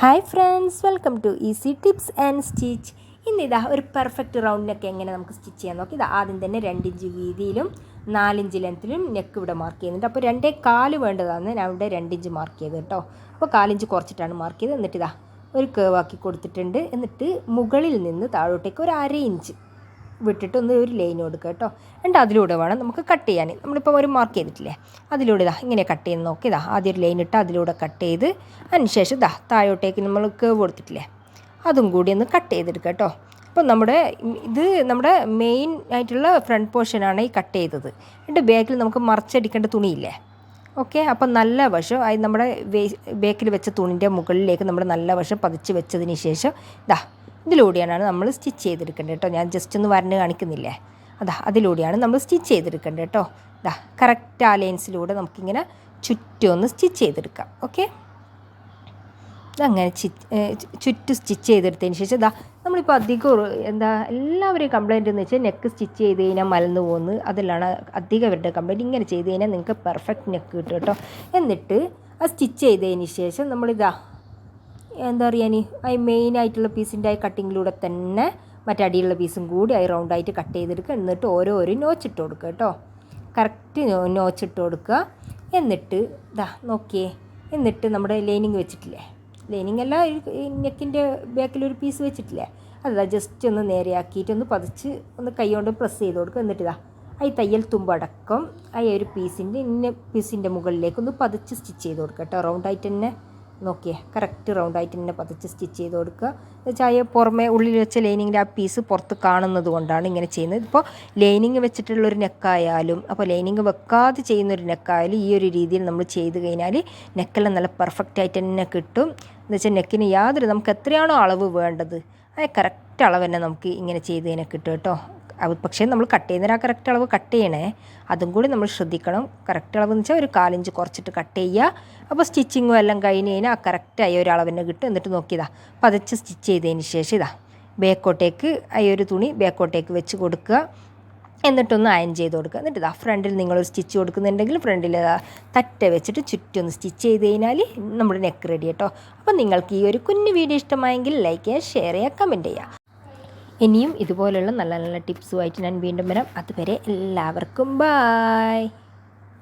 Hi friends, welcome to easy tips and stitch. ഇന്നിതാ ഒരു perfect round neck എങ്ങനെ നമുക്ക് സ്റ്റിച്ച് ചെയ്യാൻ നോക്കി. ഇത് ആദ്യം തന്നെ 2 ഇഞ്ച് വീതിയിലും 4 ഇഞ്ച് ലെങ്ത്തിലും നെക്ക് ഇവിടെ മാർക്ക് ചെയ്യുന്നുണ്ട്. അപ്പോൾ 2.25 വേണ്ടതാണ് ഞാൻ ഇവിടെ 2 ഇഞ്ച് മാർക്ക് ചെയ്ത് കേട്ടോ. അപ്പോൾ 4 ഇഞ്ച് കുറച്ചിട്ടാണ് മാർക്ക് ചെയ്തത്. എന്നിട്ട് ഇതാ ഒരു കേവാക്കി കൊടുത്തിട്ടുണ്ട്. എന്നിട്ട് മുകളിൽ നിന്ന് താഴോട്ടേക്ക് ഒരു 1/2 ഇഞ്ച് വിട്ടിട്ട് ഒരു ലൈൻ കൊടുക്കുക കേട്ടോ. എന്നിട്ട് അതിലൂടെ വേണം നമുക്ക് കട്ട് ചെയ്യാൻ. നമ്മളിപ്പോൾ ഒരു മാർക്ക് ചെയ്തിട്ടില്ലേ, അതിലൂടെ ഇതാ ഇങ്ങനെ കട്ട് ചെയ്ത് നോക്കി. ഇതാ ആദ്യം ഒരു ലൈൻ ഇട്ട് അതിലൂടെ കട്ട് ചെയ്ത് അതിനുശേഷം ഇതാ താഴോട്ടേക്ക് നമ്മൾ കേവ് കൊടുത്തിട്ടില്ലേ, അതും കൂടി ഒന്ന് കട്ട് ചെയ്തെടുക്കുക കേട്ടോ. അപ്പോൾ നമ്മുടെ മെയിൻ ആയിട്ടുള്ള ഫ്രണ്ട് പോർഷനാണ് ഈ കട്ട് ചെയ്തത്. എന്നിട്ട് ബാക്കിൽ നമുക്ക് മറച്ചടിക്കേണ്ട തുണിയില്ലേ, ഓക്കെ. അപ്പം നല്ല വശം അത് നമ്മുടെ ബാക്കിൽ വെച്ച തുണിൻ്റെ മുകളിലേക്ക് നമ്മുടെ നല്ല വശം പതിച്ച് വെച്ചതിന് ശേഷം ഇതാ ഇതിലൂടെയാണ് നമ്മൾ സ്റ്റിച്ച് ചെയ്തെടുക്കേണ്ടത് കേട്ടോ. ഞാൻ ജസ്റ്റ് ഒന്ന് വരഞ്ഞ് കാണിക്കുന്നില്ലേ, അതിലൂടെയാണ് നമ്മൾ സ്റ്റിച്ച് ചെയ്തെടുക്കേണ്ടത് കേട്ടോ. കറക്റ്റ് ആ ലൈൻസിലൂടെ നമുക്കിങ്ങനെ ചുറ്റും ഒന്ന് സ്റ്റിച്ച് ചെയ്തെടുക്കാം, ഓക്കെ. അങ്ങനെ ചുറ്റും സ്റ്റിച്ച് ചെയ്തെടുത്തതിന് ശേഷം നമ്മളിപ്പോൾ അധികം എല്ലാവരെയും കംപ്ലയിൻ്റ് എന്ന് വെച്ചാൽ നെക്ക് സ്റ്റിച്ച് ചെയ്ത് കഴിഞ്ഞാൽ മലന്ന് പോകുന്നു. അതിലാണ് അധികം അവരുടെ കംപ്ലയിൻറ്റ്. ഇങ്ങനെ ചെയ്ത് കഴിഞ്ഞാൽ നിങ്ങൾക്ക് പെർഫെക്റ്റ് നെക്ക് കിട്ടും കേട്ടോ. എന്നിട്ട് ആ സ്റ്റിച്ച് ചെയ്തതിന് ശേഷം ആ മെയിനായിട്ടുള്ള പീസിൻ്റെ കട്ടിങ്ങിലൂടെ തന്നെ മറ്റടിയുള്ള പീസും കൂടി റൗണ്ടായിട്ട് കട്ട് ചെയ്തെടുക്കുക. എന്നിട്ട് ഓരോ നോച്ചിട്ട് കൊടുക്കുക കേട്ടോ. കറക്റ്റ് നോച്ചിട്ട് കൊടുക്കുക. എന്നിട്ട് നോക്കിയേ, എന്നിട്ട് നമ്മുടെ ലൈനിങ് വെച്ചിട്ടില്ലേ, ലൈനിങ് അല്ല, നെക്കിൻ്റെ ബാക്കിലൊരു പീസ് വെച്ചിട്ടില്ലേ, ജസ്റ്റ് ഒന്ന് നേരെയാക്കിയിട്ട് പതിച്ച് കൈ കൊണ്ട് പ്രസ് ചെയ്ത് കൊടുക്കുക. എന്നിട്ട് ഈ തയ്യൽ തുമ്പടക്കം ഒരു പീസിൻ്റെ മുകളിലേക്ക് പതിച്ച് സ്റ്റിച്ച് ചെയ്ത് കൊടുക്കുക കേട്ടോ. റൗണ്ടായിട്ട് തന്നെ നോക്കിയേ, കറക്റ്റ് റൗണ്ടായിട്ട് തന്നെ പതിച്ച് സ്റ്റിച്ച് ചെയ്ത് കൊടുക്കുക. എന്നുവെച്ചാൽ പുറമേ ഉള്ളിൽ വെച്ച ലൈനിങ്ങിൻ്റെ ആ പീസ് പുറത്ത് കാണുന്നത് കൊണ്ടാണ് ഇങ്ങനെ ചെയ്യുന്നത്. ഇപ്പോൾ ലൈനിങ് വെച്ചിട്ടുള്ളൊരു നെക്കായാലും അപ്പോൾ ലൈനിങ് വെക്കാതെ ചെയ്യുന്നൊരു നെക്കായാലും ഈ ഒരു രീതിയിൽ നമ്മൾ ചെയ്ത് കഴിഞ്ഞാൽ നെക്കെല്ലാം നല്ല പെർഫെക്റ്റ് ആയിട്ട് തന്നെ കിട്ടും. എന്നുവെച്ചാൽ നെക്കിന് നമുക്ക് എത്രയാണോ അളവ് വേണ്ടത് ആ കറക്റ്റ് അളവ് തന്നെ നമുക്ക് ഇങ്ങനെ ചെയ്ത് കഴിഞ്ഞാൽ കിട്ടും കേട്ടോ. പക്ഷേ നമ്മൾ കട്ട് ചെയ്യുന്നതിന് ആ കറക്റ്റ് അളവ് കട്ട് ചെയ്യണേ, അതും കൂടി നമ്മൾ ശ്രദ്ധിക്കണം. കറക്റ്റ് അളവ് എന്ന് വെച്ചാൽ ഒരു 4 ഇഞ്ച് കുറച്ചിട്ട് കട്ട് ചെയ്യുക. അപ്പോൾ സ്റ്റിച്ചിങ്ങും എല്ലാം കഴിഞ്ഞ് കഴിഞ്ഞാൽ ആ കറക്റ്റായ ഒരു അളവ് തന്നെ കിട്ടും. എന്നിട്ട് നോക്കിയതാ പതിച്ച് സ്റ്റിച്ച് ചെയ്തതിന് ശേഷം ബാക്കോട്ടേക്ക് ഒരു തുണി ബാക്കോട്ടേക്ക് വെച്ച് കൊടുക്കുക. എന്നിട്ടൊന്ന് അയൺ ചെയ്ത് കൊടുക്കുക. എന്നിട്ട് ഫ്രണ്ടിൽ നിങ്ങളൊരു സ്റ്റിച്ച് കൊടുക്കുന്നുണ്ടെങ്കിൽ ഫ്രണ്ടിൽ തട്ട വെച്ചിട്ട് ചുറ്റൊന്ന് സ്റ്റിച്ച് ചെയ്ത് കഴിഞ്ഞാൽ നമ്മുടെ നെക്ക് റെഡി കേട്ടോ. അപ്പോൾ നിങ്ങൾക്ക് ഈ ഒരു കുഞ്ഞു വീഡിയോ ഇഷ്ടമായെങ്കിൽ ലൈക്ക് ചെയ്യുക, ഷെയർ ചെയ്യുക, കമൻറ്റ് ചെയ്യുക. ഇനിയും ഇതുപോലുള്ള നല്ല നല്ല ടിപ്സുമായിട്ട് ഞാൻ വീണ്ടും വരാം. അതുവരെ എല്ലാവർക്കും ബൈ.